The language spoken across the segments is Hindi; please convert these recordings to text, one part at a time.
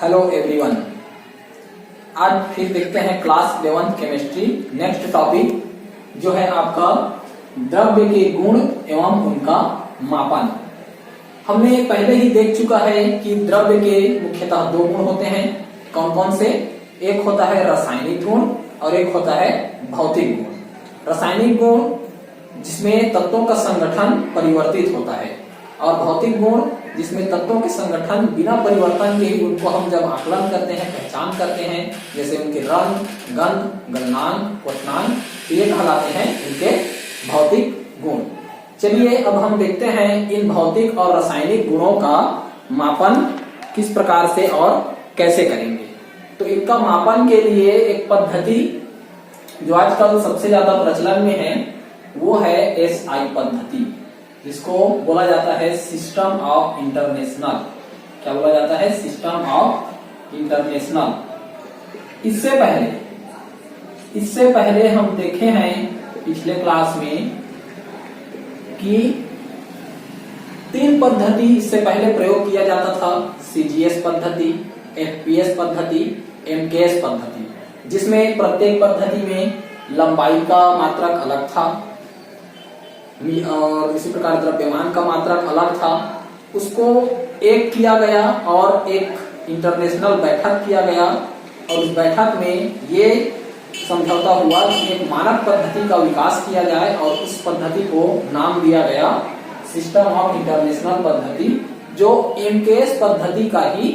Hello everyone. आज फिर देखते हैं क्लास 11 केमिस्ट्री। नेक्स्ट टॉपिक जो है आपका द्रव्य के गुण एवं उनका मापन। हमने पहले ही देख चुका है कि द्रव्य के मुख्यतः दो गुण होते हैं। कौन कौन से? एक होता है रासायनिक गुण और एक होता है भौतिक गुण। रासायनिक गुण जिसमें तत्वों का संगठन परिवर्तित होता है और भौतिक गुण जिसमें तत्वों के संगठन बिना परिवर्तन के ही उनको हम जब आकलन करते हैं, पहचान करते हैं, जैसे उनके रंग, गंध, गलनांक, क्वथनांक, तो ये कहलाते हैं इनके भौतिक गुण। चलिए अब हम देखते हैं इन भौतिक और रासायनिक गुणों का मापन किस प्रकार से और कैसे करेंगे। तो इनका मापन के लिए एक पद्धति जो आजकल सबसे ज्यादा प्रचलन में है वो है SI पद्धति, जिसको बोला जाता है सिस्टम ऑफ इंटरनेशनल। क्या बोला जाता है? System of international. इससे पहले हम देखे हैं पिछले क्लास में कि 3 पद्धति इससे पहले प्रयोग किया जाता था। CGS पद्धति, FPS पद्धति, MKS पद्धति, जिसमें प्रत्येक पद्धति में लंबाई का मात्रक अलग था और इसी प्रकार द्रव्यमान का मात्रक अलग था। उसको एक किया गया और एक इंटरनेशनल बैठक किया गया और उस बैठक में ये समझौता हुआ कि एक मानक पद्धति का विकास किया जाए और उस पद्धति को नाम दिया गया सिस्टम ऑफ इंटरनेशनल पद्धति, जो MKS पद्धति का ही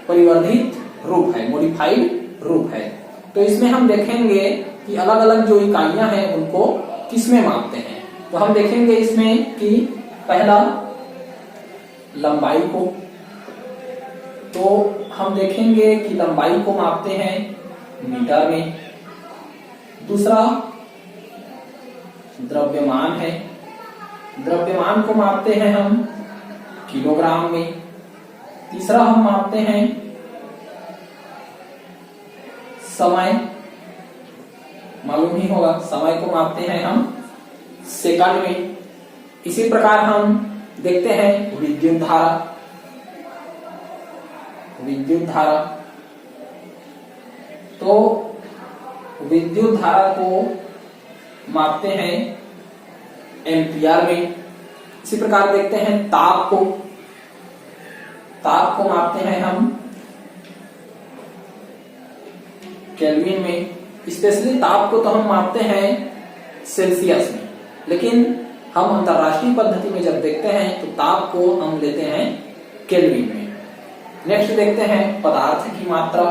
परिवर्धित रूप है, मॉडिफाइड रूप है। तो इसमें हम देखेंगे कि अलग अलग जो इकाइयां हैं उनको किसमें मापते हैं। तो हम देखेंगे इसमें कि पहला लंबाई को, तो हम देखेंगे कि लंबाई को मापते हैं मीटर में। दूसरा द्रव्यमान है, द्रव्यमान को मापते हैं हम किलोग्राम में। तीसरा हम मापते हैं समय, मालूम ही होगा, समय को मापते हैं हम सेकंड में। इसी प्रकार हम देखते हैं विद्युत धारा, तो विद्युत धारा को मापते हैं एम्पियर में। इसी प्रकार देखते हैं ताप को मापते हैं हम केल्विन में। स्पेशली ताप को तो हम मापते हैं सेल्सियस में, लेकिन हम अंतरराष्ट्रीय पद्धति में जब देखते हैं तो ताप को हम लेते हैं केल्विन में। नेक्स्ट देखते हैं पदार्थ की मात्रा।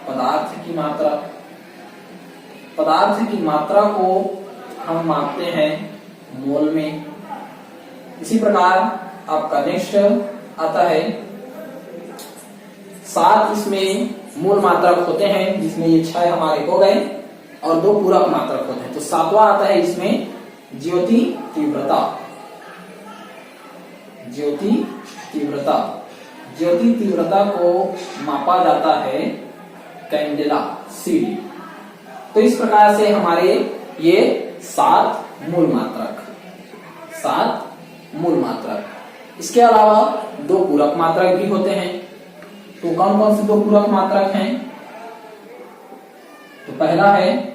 पदार्थ की मात्रा को हम मापते हैं मोल में। इसी प्रकार आपका नेक्स्ट आता है 7 इसमें मूल मात्रक होते हैं, जिसमें ये 6 हमारे हो गए और 2 पूरक मात्रक होते हैं। तो 7वां आता है इसमें ज्योति तीव्रता को मापा जाता है कैंडेला CD। तो इस प्रकार से हमारे ये 7 मूल मात्रक। इसके अलावा 2 पूरक मात्रक भी होते हैं। तो कौन कौन से 2 पूरक मात्रक हैं? तो पहला है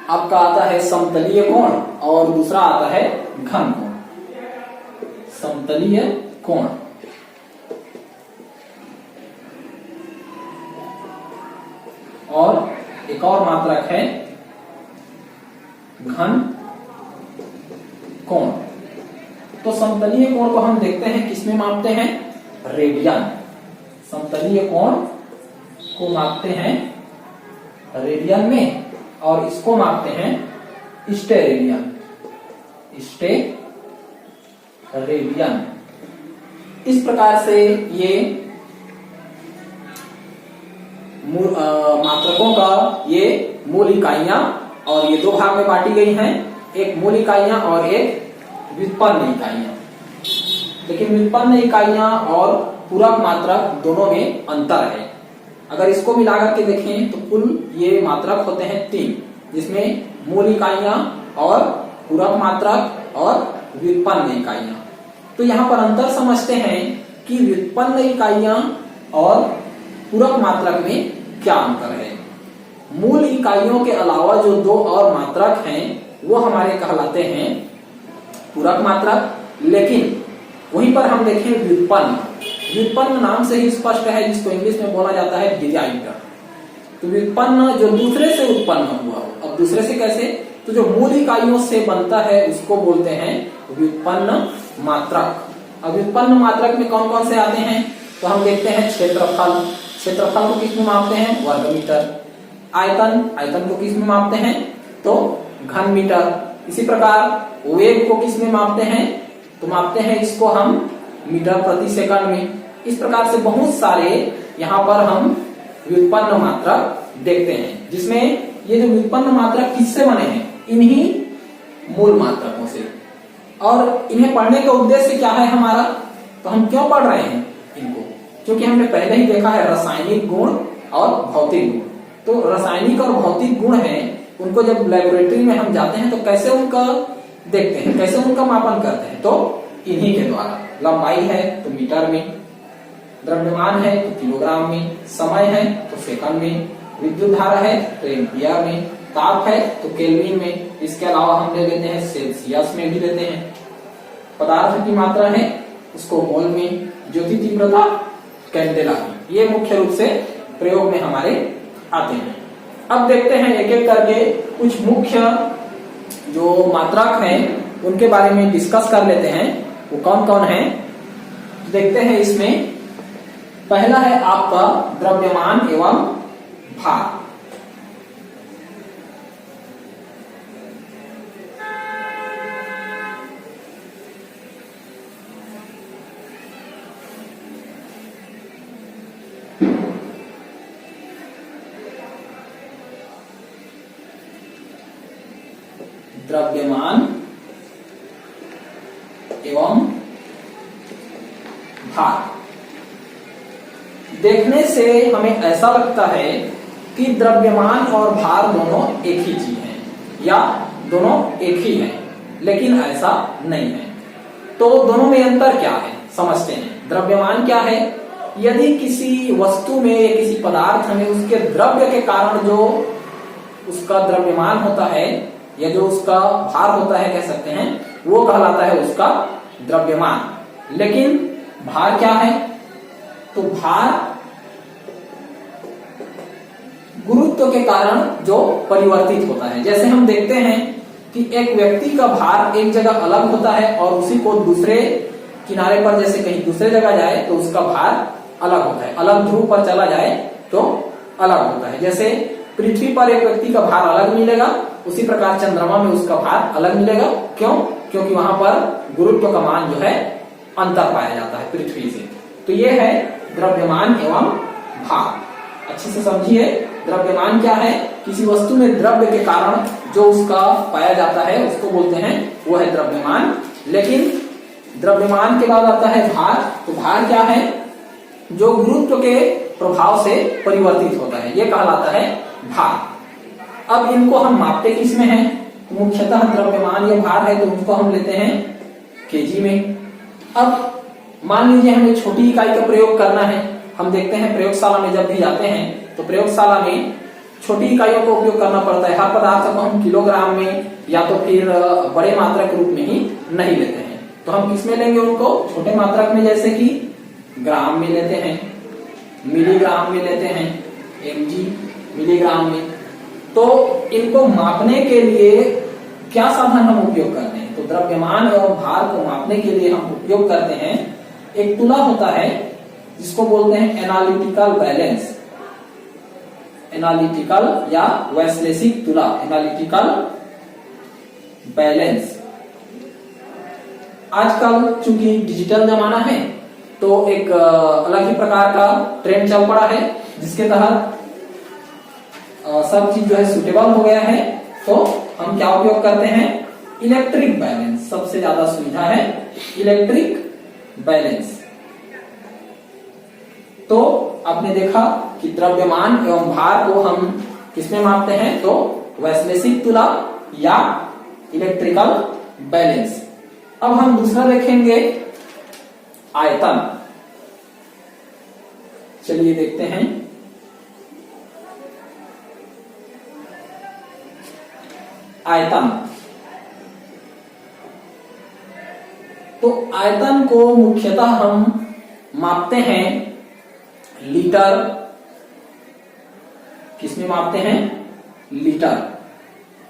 आपका आता है समतलीय कोण और दूसरा आता है घन कोण। समतलीय कोण और एक और मात्रक है घन कोण। तो समतलीय कोण को हम देखते हैं किसमें मापते हैं? रेडियन। समतलीय कोण को मापते हैं रेडियन में और इसको मापते हैं स्टेरेडियन। इस प्रकार से ये मात्रकों का ये मूल इकाइयां और ये 2 भाग में बांटी गई हैं, एक मूल इकाइयां और एक व्युत्पन्न इकाइयां। लेकिन व्युत्पन्न इकाइयां और पूरक मात्रक दोनों में अंतर है। अगर इसको मिलाकर के देखें तो कुल ये मात्रक होते हैं 3, जिसमें मूल इकाइयां और पूरक मात्रक और व्युत्पन्न इकाइयां। तो यहाँ पर अंतर समझते हैं कि व्युत्पन्न इकाइयां और पूरक मात्रक में क्या अंतर है। मूल इकाइयों के अलावा जो दो और मात्रक हैं वो हमारे कहलाते हैं पूरक मात्रक। लेकिन वहीं पर हम देखें व्युत्पन्न, व्युत्पन्न नाम से ही स्पष्ट है, जिसको इंग्लिश में बोला जाता है डिराइव्ड। तो व्युत्पन्न जो दूसरे से उत्पन्न हुआ। अब दूसरे से कैसे? तो जो मूल इकाइयों से बनता है उसको बोलते हैं व्युत्पन्न मात्रक। अब व्युत्पन्न मात्रक में कौन कौन से आते हैं? तो हम देखते हैं क्षेत्रफल, क्षेत्रफल को किस में मापते हैं? वर्ग मीटर। आयतन, आयतन को किस में मापते हैं? तो घन मीटर। इसी प्रकार वेग को किस में मापते हैं? तो मापते हैं इसको हम मीटर प्रति सेकंड में। इस प्रकार से बहुत सारे यहाँ पर हम व्युत्पन्न मात्रक देखते हैं, जिसमें ये जो व्युत्पन्न मात्रक किससे बने हैं? इन्हीं मूल मात्रकों से। और इन्हें पढ़ने का उद्देश्य क्या है हमारा? तो हम क्यों पढ़ रहे हैं इनको? क्योंकि हमने पहले ही देखा है रासायनिक गुण और भौतिक गुण। तो रासायनिक और भौतिक गुण हैं, उनको जब लेबोरेटरी में हम जाते हैं तो कैसे उनका देखते हैं, कैसे उनका मापन करते हैं? तो इन्हीं के द्वारा। लंबाई है तो मीटर में, द्रव्यमान है तो किलोग्राम में, समय है तो सेकंड में, विद्युत धारा है तो एम्पियर में, ताप है तो केल्विन में। इसके अलावा हम ले लेते हैं सेल्सियस में भी लेते हैं। पदार्थ की मात्रा है उसको मोल में, ज्योति तीव्रता कैंडेला में। ये मुख्य रूप से प्रयोग में हमारे आते हैं। अब देखते हैं एक एक करके कुछ मुख्य जो मात्रक हैं उनके बारे में डिस्कस कर लेते हैं। वो कौन कौन है देखते हैं। इसमें पहला है आपका द्रव्यमान एवं भार। द्रव्यमान एवं भार। देखने से हमें ऐसा लगता है कि द्रव्यमान और भार दोनों एक ही चीज हैं या दोनों एक ही हैं, लेकिन ऐसा नहीं है। तो दोनों में अंतर क्या है समझते हैं। द्रव्यमान क्या है? यदि किसी वस्तु में या किसी पदार्थ में उसके द्रव्य के कारण जो उसका द्रव्यमान होता है या जो उसका भार होता है कह सकते हैं, वो कहलाता है उसका द्रव्यमान। लेकिन भार क्या है? तो भार गुरुत्व के कारण जो परिवर्तित होता है। जैसे हम देखते हैं कि एक व्यक्ति का भार एक जगह अलग होता है और उसी को दूसरे किनारे पर जैसे कहीं दूसरे जगह जाए तो उसका भार अलग होता है। अलग ध्रुव पर चला जाए तो अलग होता है। जैसे पृथ्वी पर एक व्यक्ति का भार अलग मिलेगा, उसी प्रकार चंद्रमा में उसका भार अलग मिलेगा। क्यों? क्योंकि वहां पर गुरुत्व का मान जो है अंतर पाया जाता है पृथ्वी से। तो ये है द्रव्यमान एवं भार। अच्छे से समझिए, द्रव्यमान क्या है? किसी वस्तु में द्रव्य के कारण जो उसका पाया जाता है उसको बोलते हैं वो है द्रव्यमान। लेकिन द्रव्यमान के बाद आता है भार। तो भार क्या है? जो गुरुत्व के प्रभाव से परिवर्तित होता है, ये कहलाता है भार। अब इनको हम मापते किसमें हैं? मुख्यतः द्रव्यमान या भार है तो उनको हम लेते हैं केजी में। अब मान लीजिए हमें छोटी इकाई का प्रयोग करना है। हम देखते हैं प्रयोगशाला में जब भी जाते हैं तो प्रयोगशाला में छोटी इकाइयों का उपयोग करना पड़ता है। हर पदार्थ को हम किलोग्राम में या तो फिर बड़े मात्रा के रूप में ही नहीं लेते हैं। तो हम किसमें लेंगे उनको? छोटे मात्रक में, जैसे कि ग्राम में लेते हैं, मिलीग्राम में लेते हैं, mg मिलीग्राम में। तो इनको मापने के लिए क्या साधन हम उपयोग करते हैं? तो द्रव्यमान एवं भार को मापने के लिए हम उपयोग करते हैं एक तुला होता है जिसको बोलते हैं एनालिटिकल बैलेंस, एनालिटिकल या वैश्लेषिक तुला, एनालिटिकल बैलेंस। आजकल चूंकि डिजिटल जमाना है तो एक अलग ही प्रकार का ट्रेंड चल पड़ा है, जिसके तहत सब चीज जो है सुटेबल हो गया है। तो हम क्या उपयोग करते हैं? Electric balance. सबसे ज्यादा सुविधा है इलेक्ट्रिक बैलेंस। तो आपने देखा कि द्रव्यमान एवं भार को हम किसमें मापते हैं? तो वैश्लेषिक तुला या इलेक्ट्रिकल बैलेंस। अब हम दूसरा देखेंगे आयतन। चलिए देखते हैं। आयतन, तो आयतन को मुख्यतः हम मापते हैं लीटर। किसमें मापते हैं? लीटर।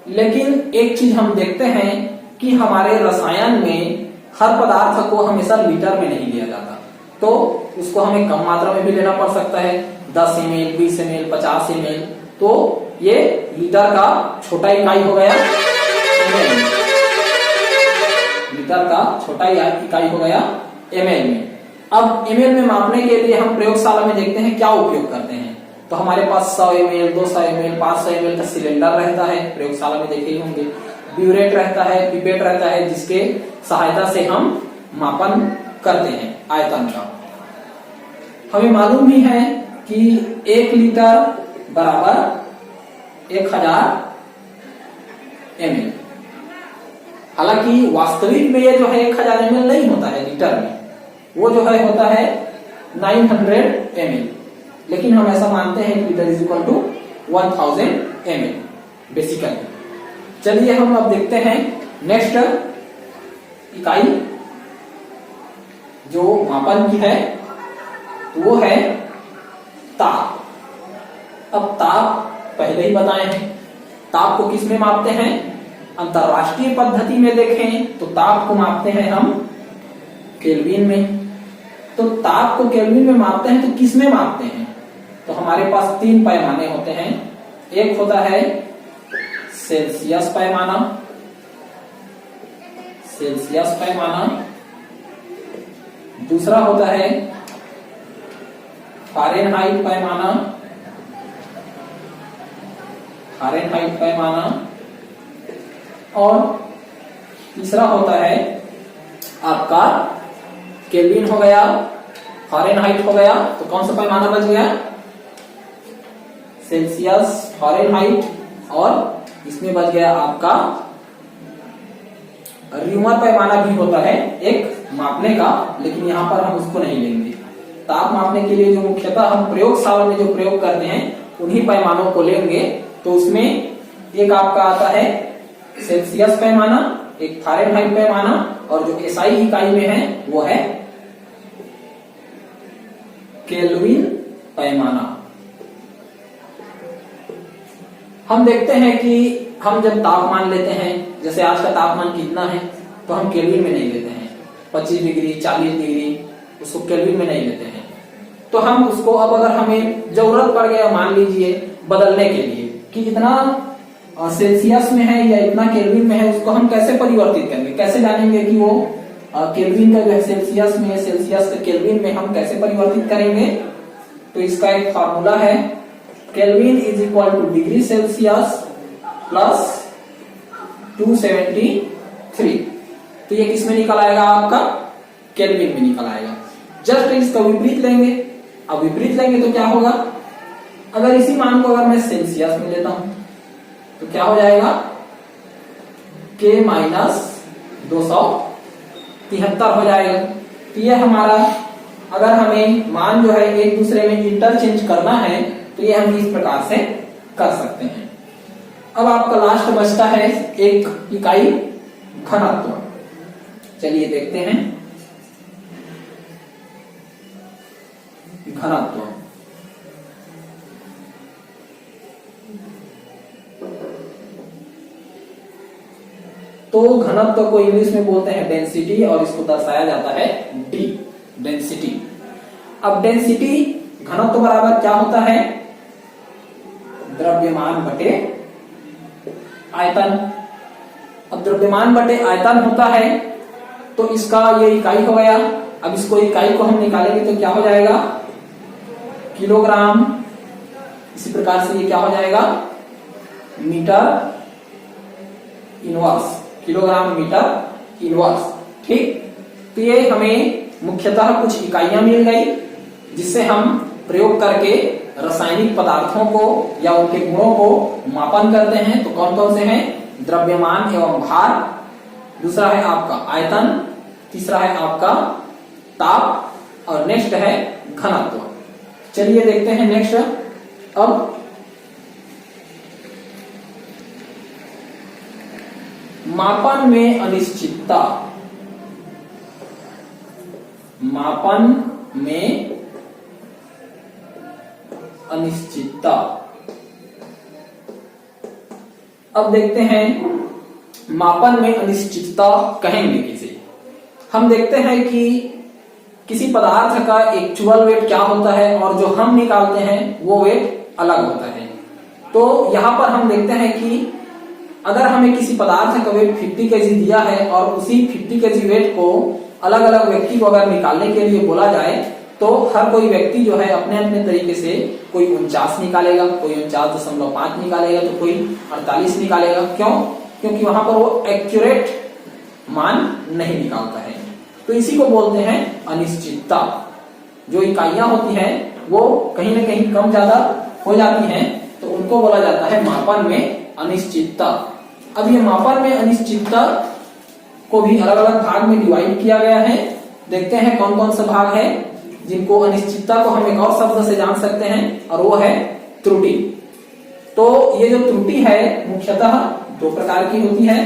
लेकिन एक चीज हम देखते हैं कि हमारे रसायन में हर पदार्थ को हमेशा लीटर में नहीं लिया जाता, तो उसको हमें कम मात्रा में भी लेना पड़ सकता है, 10 ml, 20 ml, 50 ml। तो ये लीटर का छोटा इकाई हो गया ml, लीटर का छोटा इकाई हो गया ml में। अब ml में मापने के लिए हम प्रयोगशाला में देखते हैं क्या उपयोग करते हैं। तो हमारे पास 100 ml, 200 ml, 500 ml का सिलेंडर रहता है, प्रयोगशाला में देखे ही होंगे। ब्यूरेट रहता है, पिपेट रहता है, जिसके सहायता से हम मापन करते हैं आयतन का। हमें मालूम भी है कि 1 लीटर बराबर 1000 ml। हालांकि वास्तविक में ये जो है 1000 ml नहीं होता है लीटर में, वो जो है होता है 900 ml। लेकिन हम ऐसा मानते हैं कि litre is equal to 1000 ml basically. चलिए हम अब देखते हैं नेक्स्ट इकाई जो मापन की है, तो वो है ताप। अब ताप पहले ही बताए हैं, ताप को किस में मापते हैं? अंतरराष्ट्रीय पद्धति में देखें तो ताप को मापते हैं हम केल्विन में। तो ताप को केल्विन में मापते हैं तो किस में मापते हैं? तो हमारे पास 3 पैमाने होते हैं। एक होता है सेल्सियस पैमाना, सेल्सियस पैमाना। दूसरा होता है फ़ारेनहाइट पैमाना, फ़ारेनहाइट पैमाना। और तीसरा होता है आपका केल्विन हो गया, फ़ारेनहाइट हो गया। तो कौन सा पैमाना बच गया? सेल्सियस, फ़ारेनहाइट, और इसमें बच गया आपका र्यूमर पैमाना भी होता है एक मापने का, लेकिन यहाँ पर हम उसको नहीं लेंगे। ताप मापने के लिए जो मुख्यतः हम प्रयोगशाला में जो प्रयोग करते हैं उन्हीं पैमानों को लेंगे। तो उसमें एक आपका आता है सेल्सियस पैमाना, एक फ़ारेनहाइट पैमाना, और जो एसआई इकाई में है वो है केल्विन पैमाना। हम देखते हैं कि हम जब तापमान लेते हैं, जैसे आज का तापमान कितना है, तो हम केल्विन में नहीं लेते हैं। 25 डिग्री, 40 डिग्री, उसको केल्विन में नहीं लेते हैं। तो हम उसको अब अगर हमें जरूरत पड़ गया मान लीजिए बदलने के लिए कि इतना सेल्सियस में है या इतना केल्विन में है, उसको हम कैसे परिवर्तित करेंगे, कैसे जानेंगे कि वो केल्विन का जो है सेल्सियस में, सेल्सियस का केल्विन में हम कैसे परिवर्तित करेंगे? तो इसका एक फॉर्मूला है, kelvin is equal two degree Celsius plus 273। तो ये किसमें निकल आएगा? आपका केल्विन में निकल आएगा। जस्ट इसका विपरीत लेंगे। अब विपरीत लेंगे तो क्या होगा? अगर इसी मान को अगर मैं सेल्सियस में लेता हूं तो क्या हो जाएगा? K माइनस 273 हो जाएगा। तो ये हमारा, अगर हमें मान जो है एक दूसरे में इंटरचेंज करना है तो ये हम इस प्रकार से कर सकते हैं। अब आपका लास्ट बचता है एक इकाई घनत्व। चलिए देखते हैं घनत्व। तो घनत्व को इंग्लिश में बोलते हैं डेंसिटी, और इसको दर्शाया जाता है डी, डेंसिटी। अब डेंसिटी घनत्व बराबर क्या होता है? द्रव्यमान बटे आयतन। अब द्रव्यमान बटे आयतन होता है तो इसका ये इकाई हो गया। अब इसको इकाई को हम निकालेंगे तो क्या हो जाएगा? किलोग्राम। इसी प्रकार से ये क्या हो जाएगा? Metre inverse, kilogram metre inverse. ठीक, तो ये हमें मुख्यतः कुछ इकाइयां मिल गई जिससे हम प्रयोग करके रासायनिक पदार्थों को या उनके गुणों को मापन करते हैं। तो कौन कौन से हैं? द्रव्यमान एवं भार, दूसरा है आपका आयतन, तीसरा है आपका ताप और नेक्स्ट है घनत्व। चलिए देखते हैं नेक्स्ट। अब मापन में अनिश्चितता, मापन में अनिश्चितता। अब देखते हैं मापन में अनिश्चितता कहेंगे किसे। हम देखते हैं कि किसी पदार्थ का एक्चुअल वेट क्या होता है और जो हम निकालते हैं वो वेट अलग होता है। तो यहां पर हम देखते हैं कि अगर हमें किसी पदार्थ का वेट 50 केजी दिया है और उसी 50 केजी वेट को अलग अलग व्यक्ति को अगर निकालने के लिए बोला जाए तो हर कोई व्यक्ति जो है अपने अपने तरीके से, कोई 49 निकालेगा, कोई 49.5 निकालेगा, तो कोई 48 निकालेगा। क्यों? क्योंकि वहां पर वो एक्यूरेट मान नहीं निकालता है। तो इसी को बोलते हैं अनिश्चितता। जो इकाइयां होती हैं वो कहीं ना कहीं कम ज्यादा हो जाती हैं, तो उनको बोला जाता है मापन में अनिश्चितता। अब ये मापन में अनिश्चितता को भी अलग अलग भाग में डिवाइड किया गया है। देखते हैं कौन कौन सा भाग है जिनको अनिश्चितता को हम एक और शब्द से जान सकते हैं, और वो है त्रुटि। तो ये जो त्रुटि है मुख्यतः दो प्रकार की होती है।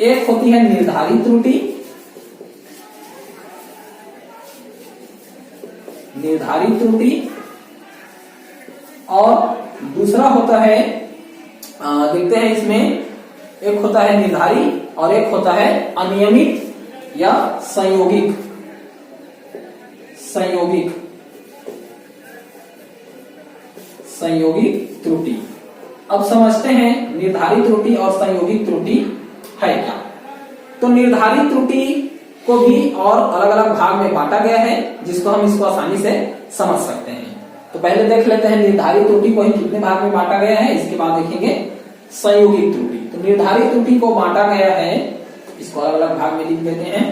एक होती है निर्धारित त्रुटि, निर्धारित त्रुटि, और दूसरा होता है देखते हैं इसमें, एक होता है निर्धारित और एक होता है अनियमित या संयोगिक, संयोगिक, संयोगिक त्रुटि। अब समझते हैं निर्धारित त्रुटि और संयोगिक त्रुटि है क्या। तो निर्धारित त्रुटि को भी और अलग अलग भाग में बांटा गया है, जिसको हम इसको आसानी से समझ सकते हैं। तो पहले देख लेते हैं निर्धारित त्रुटि को ही कितने भाग में बांटा गया है, इसके बाद देखेंगे संयोगिक त्रुटि। तो निर्धारित त्रुटि को बांटा गया है, इसको अलग अलग भाग में लिख देते हैं।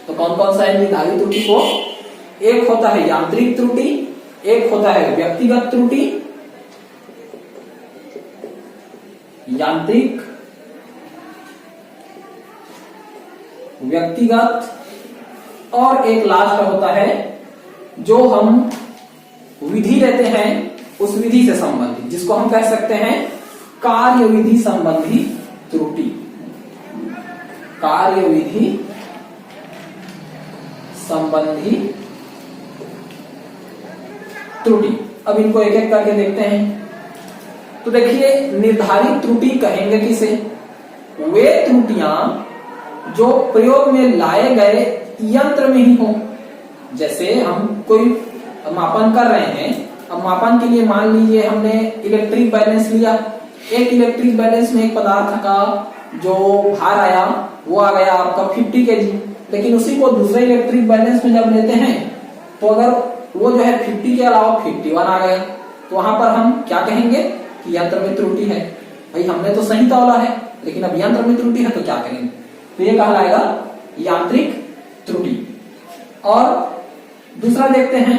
तो कौन कौन सा है निर्धारित त्रुटि को? एक होता है यांत्रिक त्रुटि, एक होता है व्यक्तिगत त्रुटि, यांत्रिक, व्यक्तिगत, और एक लास्ट होता है जो हम विधि लेते हैं उस विधि से संबंधित, जिसको हम कह सकते हैं कार्यविधि संबंधी त्रुटि, कार्यविधि संबंधी त्रुटि। अब इनको एक एक करके देखते हैं। तो देखिए निर्धारित त्रुटि कहेंगे किसे? वे त्रुटियां जो प्रयोग में लाए गए यंत्र में ही हो। जैसे हम कोई मापन कर रहे हैं, अब मापन के लिए मान लीजिए हमने इलेक्ट्रिक बैलेंस लिया। एक इलेक्ट्रिक बैलेंस में एक पदार्थ का जो भार आया वो आ गया आपका 50 केजी, लेकिन उसी को दूसरे इलेक्ट्रिक बैलेंस में जब लेते हैं तो अगर वो जो है 50 के अलावा 51 आ गया, तो वहां पर हम क्या कहेंगे कि यंत्र में त्रुटि है। भाई हमने तो सही तौला है, लेकिन अब यंत्र में त्रुटि है तो क्या करेंगे? तो ये कहलाएगा यांत्रिक त्रुटि। और दूसरा देखते हैं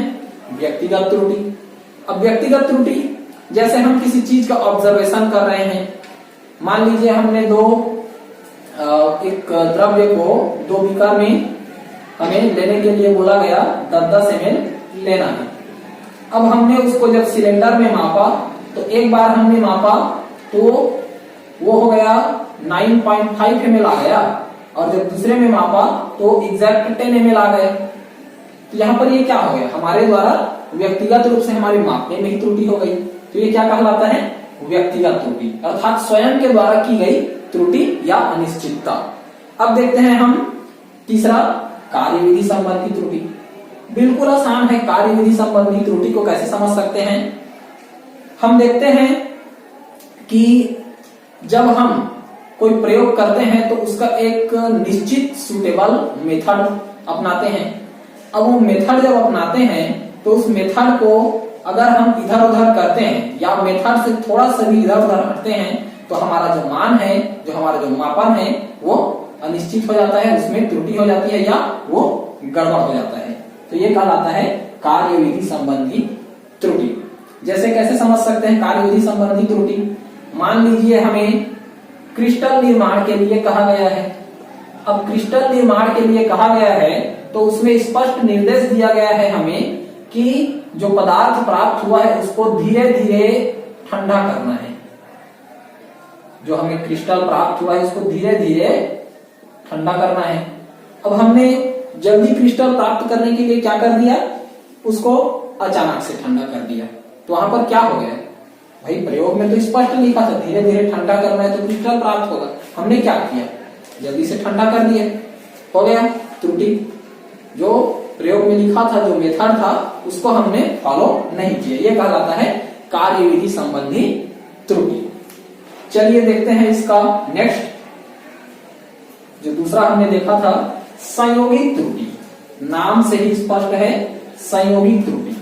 व्यक्तिगत त्रुटि। अब व्यक्तिगत त्रुटि जैसे हम किसी चीज का ऑब्जर्वेशन कर रहे हैं, मान लीजिए हमने एक द्रव्य को 2 बीकर में हमें लेने के लिए बोला गया, 10-10 ml लेना है। अब हमने उसको जब सिलेंडर में मापा तो एक बार हमने मापा तो वो हो गया 9.5 ml आ गया, और जब दूसरे में मापा तो एग्जैक्ट 10 ml आ गया। तो यहाँ पर ये क्या हो गया? हमारे द्वारा व्यक्तिगत रूप से हमारे मापने में ही त्रुटि हो गई। तो ये क्या कहलाता है? व्यक्तिगत त्रुटि, अर्थात स्वयं के द्वारा की गई त्रुटि या अनिश्चितता। अब देखते हैं हम तीसरा कार्यविधि संबंधी त्रुटि। बिल्कुल आसान है। कार्यविधि संबंधी त्रुटि को कैसे समझ सकते हैं? हम देखते हैं कि जब हम कोई प्रयोग करते हैं तो उसका एक निश्चित सुटेबल मेथड अपनाते हैं। अब वो मेथड जब अपनाते हैं तो उस मेथड को अगर हम इधर उधर करते हैं या मेथड से थोड़ा सा भी इधर उधर हटते हैं तो हमारा जो मान है, जो हमारा जो मापन है वो अनिश्चित हो जाता है, उसमें त्रुटि हो जाती है या वो गड़बड़ हो जाता है। तो ये कहलाता है कार्यविधि संबंधी त्रुटि। जैसे कैसे समझ सकते हैं कार्यविधि संबंधी त्रुटि? मान लीजिए हमें क्रिस्टल निर्माण के लिए कहा गया है, अब क्रिस्टल निर्माण के लिए कहा गया है तो उसमें स्पष्ट निर्देश दिया गया है हमें कि जो पदार्थ प्राप्त हुआ है उसको धीरे धीरे ठंडा करना है। जो हमें क्रिस्टल प्राप्त हुआ है उसको धीरे धीरे ठंडा करना है। अब हमने जल्दी क्रिस्टल प्राप्त करने के लिए क्या कर दिया, उसको अचानक से ठंडा कर दिया, तो वहां पर क्या हो गया भाई, प्रयोग में तो स्पष्ट लिखा था धीरे धीरे ठंडा करना है तो क्रिस्टल प्राप्त होगा, हमने क्या किया, जल्दी से ठंडा कर दिया, हो गया त्रुटि। जो प्रयोग में लिखा था, जो मेथड था, उसको हमने फॉलो नहीं किया, ये कहलाता है कार्यविधि संबंधी त्रुटि। चलिए देखते हैं इसका नेक्स्ट, जो दूसरा हमने देखा था संयोगिक त्रुटि। नाम से ही स्पष्ट है संयोगिक त्रुटि,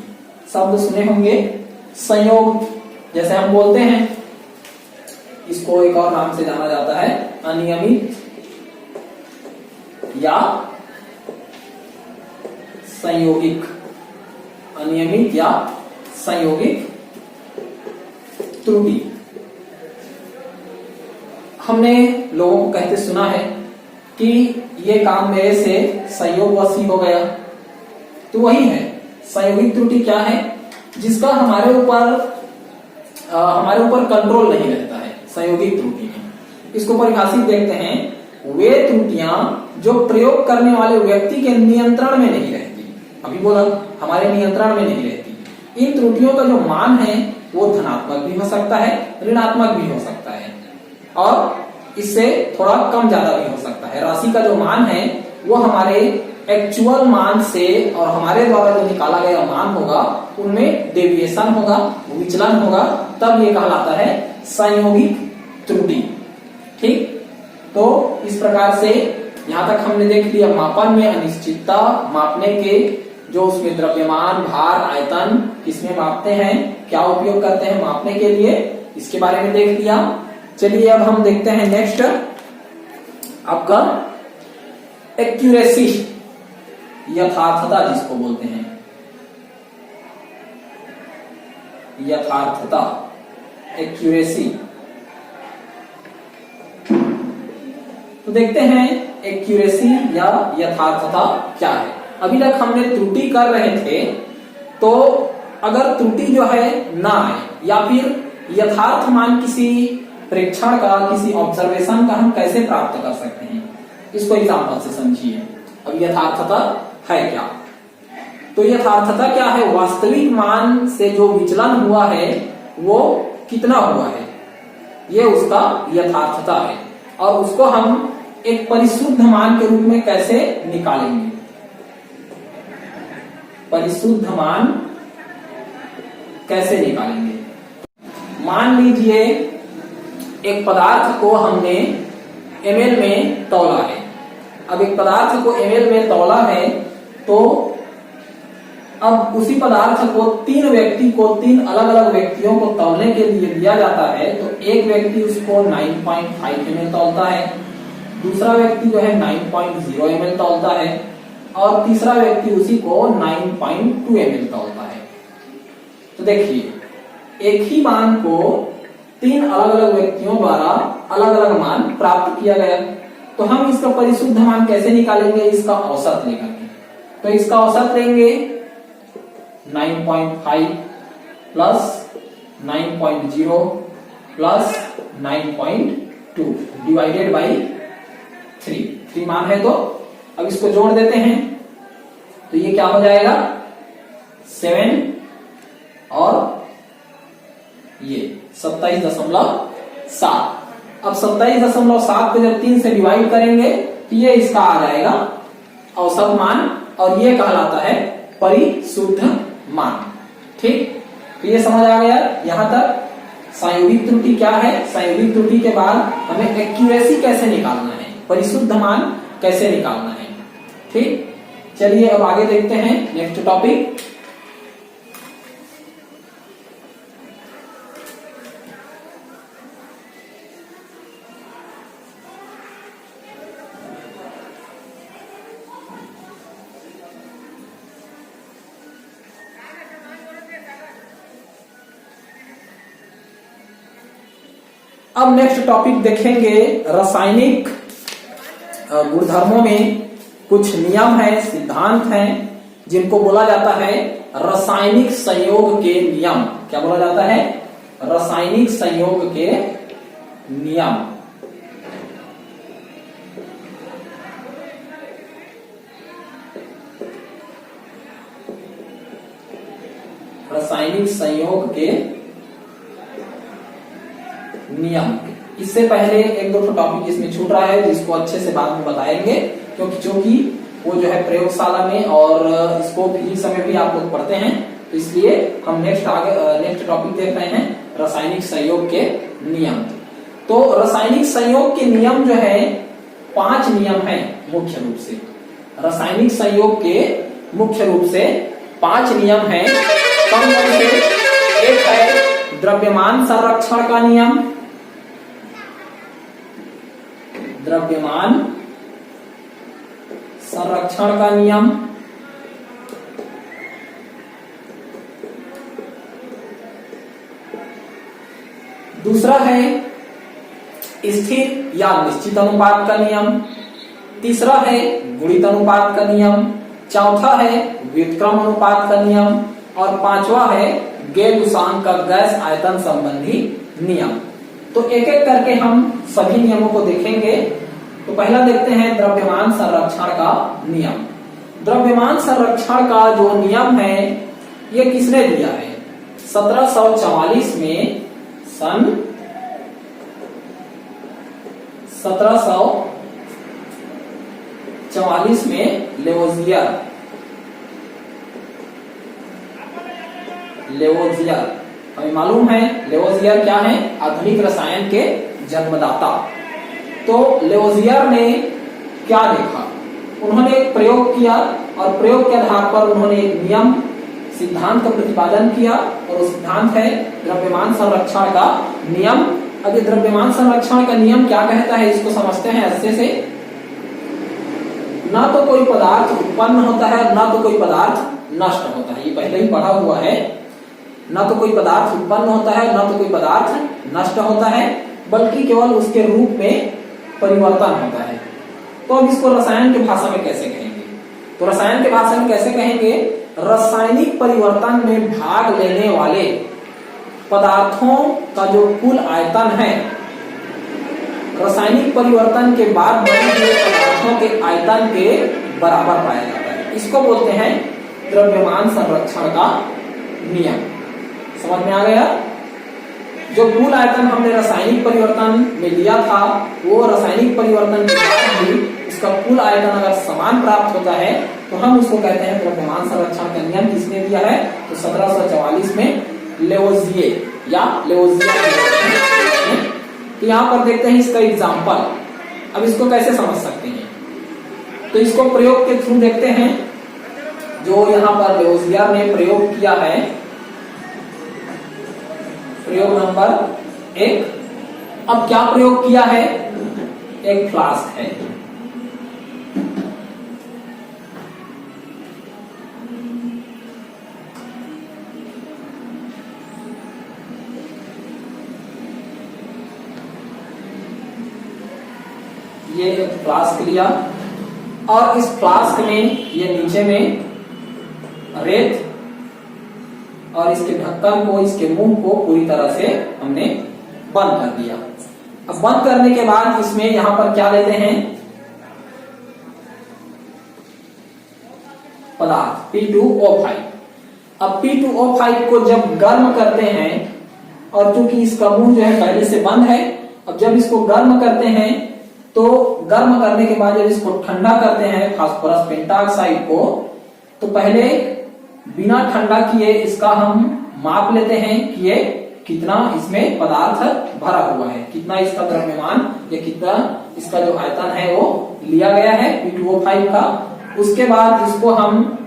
शब्द सुने होंगे संयोग, जैसे हम बोलते हैं, इसको एक और नाम से जाना जाता है अनियमित या संयोगिक, अनियमित या संयोगिक त्रुटि। हमने लोगों को कहते सुना है कि ये काम मेरे से संयोगवश हो गया, तो वही है संयोगिक त्रुटि। क्या है, जिसका हमारे ऊपर कंट्रोल नहीं रहता है संयोगिक त्रुटि में। इसको परिभाषित देखते हैं, वे त्रुटियां जो प्रयोग करने वाले व्यक्ति के नियंत्रण में नहीं रहती, अभी बोला हमारे नियंत्रण में नहीं रहती। इन त्रुटियों का जो मान है वो धनात्मक भी हो सकता है, ऋणात्मक भी हो सकता है, और इससे थोड़ा कम ज्यादा भी हो सकता है। राशि का जो मान है वो हमारे एक्चुअल मान से और हमारे द्वारा जो निकाला गया मान होगा उनमें डेविएशन होगा, विचलन होगा, तब ये कहलाता है संयोगिक त्रुटि। ठीक, तो इस प्रकार से यहां तक हमने देख लिया मापन में अनिश्चितता, मापने के जो उसमें द्रव्यमान, भार, आयतन किसमें मापते हैं, क्या उपयोग करते हैं मापने के लिए, इसके बारे में देख लिया। चलिए अब हम देखते हैं नेक्स्ट आपका एक्यूरेसी, यथार्थता जिसको बोलते हैं, यथार्थता, एक्यूरेसी। तो देखते हैं एक्यूरेसी या यथार्थता क्या है। अभी तक हमने त्रुटि कर रहे थे, तो अगर त्रुटि जो है ना आए या फिर यथार्थ मान किसी प्रेक्षण का, किसी ऑब्जर्वेशन का हम कैसे प्राप्त कर सकते हैं, इसको एग्जाम्पल से समझिए। अब यथार्थता है क्या, तो यथार्थता क्या है, वास्तविक मान से जो विचलन हुआ है वो कितना हुआ है, ये उसका यथार्थता है। और उसको हम एक परिशुद्ध मान के रूप में कैसे निकालेंगे, परिशुद्ध मान कैसे निकालेंगे। मान लीजिए एक पदार्थ को हमने ml में तौला है। अब एक पदार्थ को ml में तौला है, तो अब उसी पदार्थ को तीन अलग अलग व्यक्तियों को तौलने के लिए दिया जाता है। तो एक व्यक्ति उसको 9.5 ml तौलता है, दूसरा व्यक्ति जो है 9.0 ml तौलता है, और तीसरा व्यक्ति उसी को 9.2 ml तौलता है। तो देखिए एक ही मान को तीन अलग अलग व्यक्तियों द्वारा अलग अलग मान प्राप्त किया गया, तो हम इसका परिशुद्ध मान कैसे निकालेंगे, इसका औसत लेकर के। तो इसका औसत लेंगे 9.5 प्लस 9.0 प्लस 9.2 डिवाइडेड बाई 3 मान है। तो अब इसको जोड़ देते हैं, तो ये क्या हो जाएगा 7 और ये 27.7। अब 27.7 को जब 3 से डिवाइड करेंगे तो ये इसका आ जाएगा औसत मान, और ये कहलाता है परिशुद्ध मान। ठीक, तो ये समझ आ गया यहां तक। संयोगिक त्रुटि क्या है, संयोगिक त्रुटि के बाद हमें एक्यूरेसी कैसे निकालना है, परिशुद्ध मान कैसे निकालना है। ठीक, चलिए अब आगे देखते हैं नेक्स्ट टॉपिक। अब नेक्स्ट टॉपिक देखेंगे रासायनिक गुणधर्मों में कुछ नियम है, सिद्धांत हैं, जिनको बोला जाता है रासायनिक संयोग के नियम। क्या बोला जाता है? रासायनिक संयोग के नियम। रासायनिक संयोग के नियम। इससे पहले एक दो टॉपिक इसमें छूट रहा है जिसको अच्छे से बाद में बताएंगे, क्योंकि वो जो है प्रयोगशाला में और इसको फिजिक्स में भी आप लोग पढ़ते हैं, तो इसलिए हम नेक्स्ट टॉपिक देख रहे हैं रासायनिक संयोग के नियम। तो रासायनिक संयोग के नियम जो है 5 नियम है मुख्य रूप से। रासायनिक संयोग के मुख्य रूप से 5 नियम है। कौन कौन से? एक है द्रव्यमान संरक्षण का नियम। द्रव्यमान संरक्षण का नियम। दूसरा है स्थिर या निश्चित अनुपात का नियम। तीसरा है गुणित अनुपात का नियम। चौथा है व्युत्क्रम अनुपात का नियम। और 5वां है गेलुसांग का गैस आयतन संबंधी नियम। तो एक एक करके हम सभी नियमों को देखेंगे। तो पहला देखते हैं द्रव्यमान संरक्षण का नियम। द्रव्यमान संरक्षण का जो नियम है ये किसने दिया है? 1744 में, सन 1744 में लेवोजियर, हमें मालूम है लेवोजियर क्या है? आधुनिक रसायन के जन्मदाता। तो लेवोजियर ने क्या देखा? उन्होंने एक प्रयोग किया और प्रयोग के आधार पर उन्होंने एक नियम सिद्धांत का प्रतिपादन किया, और वो सिद्धांत है द्रव्यमान संरक्षण का नियम। अब ये द्रव्यमान संरक्षण का नियम क्या कहता है इसको समझते हैं अच्छे से। ना तो कोई पदार्थ उत्पन्न होता है, ना तो कोई पदार्थ नष्ट होता है, ये पहले ही पढ़ा हुआ है। ना तो कोई पदार्थ उत्पन्न होता है, ना तो कोई पदार्थ नष्ट होता है, बल्कि केवल उसके रूप में परिवर्तन होता है। तो अब इसको रसायन की भाषा में कैसे कहेंगे? तो रसायन की भाषा में कैसे कहेंगे? रासायनिक परिवर्तन में भाग लेने वाले पदार्थों का जो कुल आयतन है, रासायनिक परिवर्तन के बाद बने हुए पदार्थों के आयतन के बराबर पाया जाता है। इसको बोलते हैं द्रव्यमान संरक्षण का नियम। समझ में आ गया? जो कुल आयतन हमने रासायनिक परिवर्तन में लिया था, वो रासायनिक परिवर्तन के बाद भी इसका कुल आयतन अगर समान प्राप्त होता है तो हम उसको कहते हैं द्रव्यमान संरक्षण का नियम। किसने दिया है? तो 1744 में लेवोजियर या लेवोजियर। तो यहाँ पर देखते हैं इसका एग्जाम्पल। अब इसको कैसे समझ सकते हैं? तो इसको प्रयोग के थ्रू देखते हैं। जो यहाँ पर लेवोजियर ने प्रयोग किया है, प्रयोग नंबर 1। अब क्या प्रयोग किया है? एक फ्लास्क है, ये एक फ्लास्क लिया और इस फ्लास्क में ये नीचे में रेत और इसके ढक्कन को, इसके मुंह को पूरी तरह से हमने बंद कर दिया। अब बंद करने के बाद इसमें यहां पर क्या लेते हैं? पदार्थ P2O5। अब P2O5 को जब गर्म करते हैं, और चूंकि इसका मुंह जो है पहले से बंद है, अब जब इसको गर्म करते हैं तो गर्म करने के बाद जब इसको ठंडा करते हैं फास्फोरस पेंटाऑक्साइड को, तो पहले बिना ठंडा किए इसका हम माप लेते हैं कि ये कितना इसमें पदार्थ भरा हुआ है, कितना इसका द्रव्यमान या कितना इसका जो आयतन है वो लिया गया है P2O5 का। उसके बाद इसको हम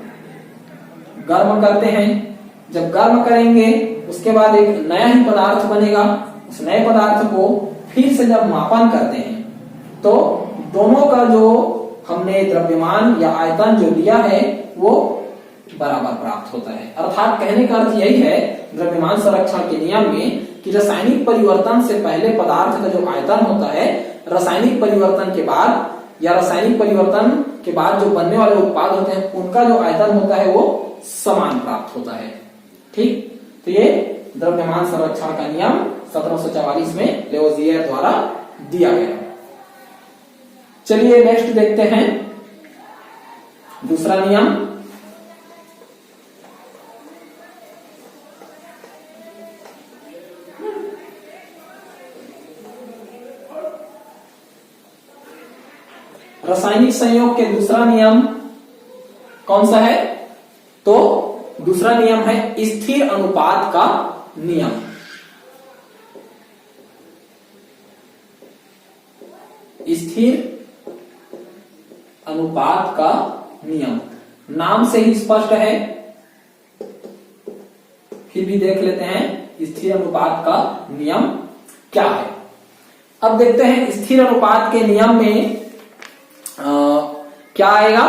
गर्म करते हैं। जब गर्म करेंगे उसके बाद एक नया ही पदार्थ बनेगा। उस नए पदार्थ को फिर से जब मापन करते हैं तो दोनों का जो हमने द्रव्यमान या आयतन जो लिया है वो बराबर प्राप्त होता है। अर्थात कहने का अर्थ यही है द्रव्यमान संरक्षण के नियम में कि रासायनिक परिवर्तन से पहले पदार्थ का जो आयतन होता है, रासायनिक परिवर्तन के बाद या रासायनिक परिवर्तन के बाद जो बनने वाले उत्पाद होते हैं उनका जो आयतन होता है वो समान प्राप्त होता है। ठीक, तो ये द्रव्यमान संरक्षण का नियम 1744 में लेवोजियर द्वारा दिया गया। चलिए नेक्स्ट देखते हैं दूसरा नियम। रासायनिक संयोग के दूसरा नियम कौन सा है? तो दूसरा नियम है स्थिर अनुपात का नियम। स्थिर अनुपात का नियम नाम से ही स्पष्ट है, फिर भी देख लेते हैं स्थिर अनुपात का नियम क्या है। अब देखते हैं स्थिर अनुपात के नियम में क्या आएगा।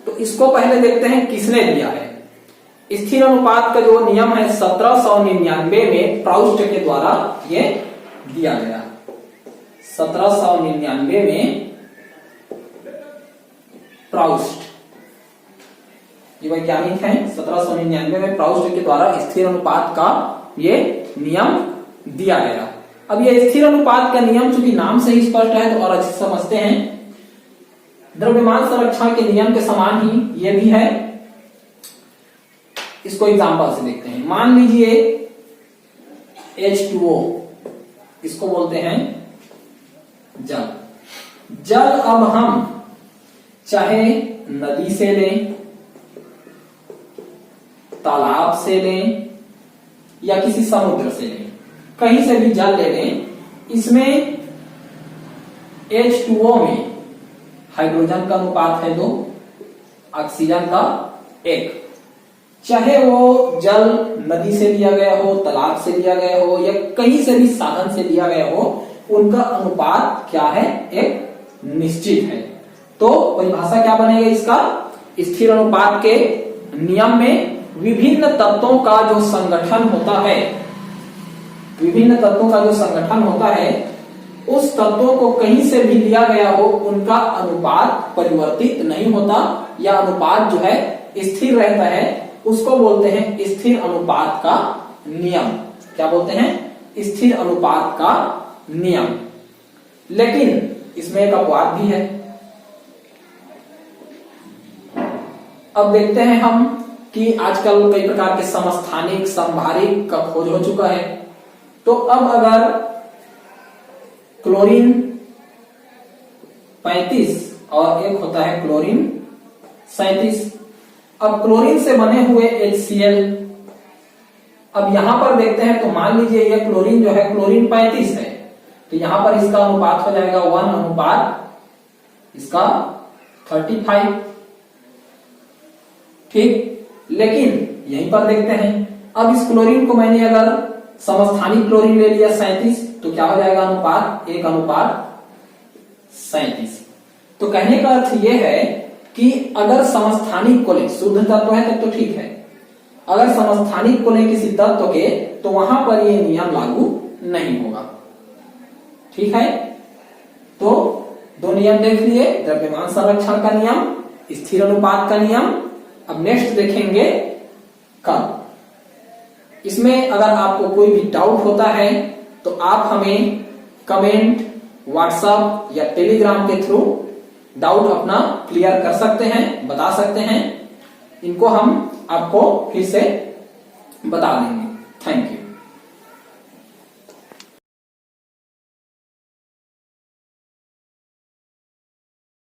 तो इसको पहले देखते हैं किसने दिया है। स्थिर अनुपात का जो नियम है 1799 में प्राउस्ट के द्वारा ये दिया गया। 1799 में प्राउस्ट, ये वैज्ञानिक हैं, 1799 में प्राउस्ट के द्वारा स्थिर अनुपात का ये नियम दिया गया। अब ये स्थिर अनुपात का नियम चूंकि नाम से ही स्पष्ट है तो और अच्छे से समझते हैं। द्रव्यमान संरक्षण के नियम के समान ही ये भी है। इसको एग्जांपल से देखते हैं। मान लीजिए H2O, इसको बोलते हैं जल। जल अब हम चाहे नदी से लें, तालाब से लें या किसी समुद्र से लें, कहीं से भी जल ले लें, इसमें H2O में हाइड्रोजन का अनुपात है 2, ऑक्सीजन का 1। चाहे वो जल नदी से लिया गया हो, तालाब से लिया गया हो या कहीं से भी साधन से लिया गया हो, उनका अनुपात क्या है? एक निश्चित है। तो परिभाषा क्या बनेगा इसका? स्थिर अनुपात के नियम में विभिन्न तत्वों का जो संगठन होता है, विभिन्न तत्वों का जो संगठन होता है, उस तत्वों को कहीं से भी लिया गया हो, उनका अनुपात परिवर्तित नहीं होता या अनुपात जो है स्थिर रहता है, उसको बोलते हैं स्थिर अनुपात का नियम। क्या बोलते हैं? स्थिर अनुपात का नियम। लेकिन इसमें एक अपवाद भी है। अब देखते हैं हम कि आजकल कई प्रकार के समस्थानिक, संभारिक का खोज हो चुका है। तो अब अगर क्लोरीन 35 और एक होता है क्लोरीन 37, अब क्लोरीन से बने हुए HCl, अब यहां पर देखते हैं तो मान लीजिए ये क्लोरीन जो है क्लोरीन 35 है, तो यहां पर इसका अनुपात हो जाएगा 1 अनुपात इसका 35। ठीक, लेकिन यहीं पर देखते हैं अब इस क्लोरीन को मैंने अगर समस्थानिक क्लोरीन ले लिया 37, तो क्या हो जाएगा अनुपात? 1 अनुपात 37। तो कहने का अर्थ यह है कि अगर समस्थानिक को ले, शुद्ध तत्व है तब तो ठीक है, अगर समस्थानिक को ले किसी तत्व के, तो वहां पर यह नियम लागू नहीं होगा। ठीक है, तो दो नियम देख लिए, द्रव्यमान संरक्षण का नियम, स्थिर अनुपात का नियम। अब नेक्स्ट देखेंगे कब। इसमें अगर आपको कोई भी डाउट होता है तो आप हमें कमेंट, व्हाट्सएप या टेलीग्राम के थ्रू डाउट अपना क्लियर कर सकते हैं, बता सकते हैं। इनको हम आपको फिर से बता देंगे। Thank you.